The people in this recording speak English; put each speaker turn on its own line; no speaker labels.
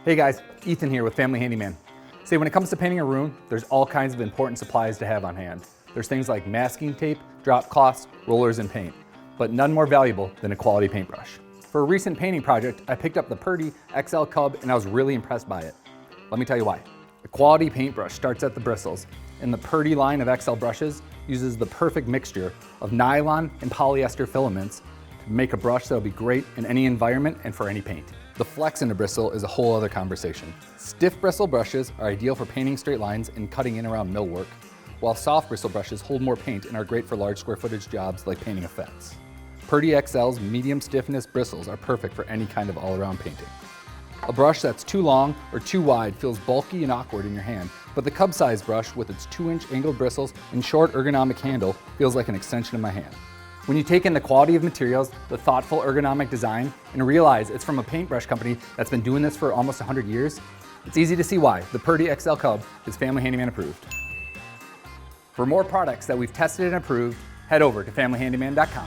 Hey guys, Ethan here with Family Handyman. See, when it comes to painting a room, there's all kinds of important supplies to have on hand. There's things like masking tape, drop cloths, rollers, and paint, but none more valuable than a quality paintbrush. For a recent painting project, I picked up the Purdy XL Cub and I was really impressed by it. Let me tell you why. A quality paintbrush starts at the bristles, and the Purdy line of XL brushes uses the perfect mixture of nylon and polyester filaments to make a brush that'll be great in any environment and for any paint. The flex in the bristle is a whole other conversation. Stiff bristle brushes are ideal for painting straight lines and cutting in around millwork, while soft bristle brushes hold more paint and are great for large square footage jobs like painting a fence. Purdy XL's medium stiffness bristles are perfect for any kind of all-around painting. A brush that's too long or too wide feels bulky and awkward in your hand, but the Cub size brush with its 2-inch angled bristles and short ergonomic handle feels like an extension of my hand. When you take in the quality of materials, the thoughtful ergonomic design, and realize it's from a paintbrush company that's been doing this for almost 100 years, it's easy to see why the Purdy XL Cub is Family Handyman approved. For more products that we've tested and approved, head over to familyhandyman.com.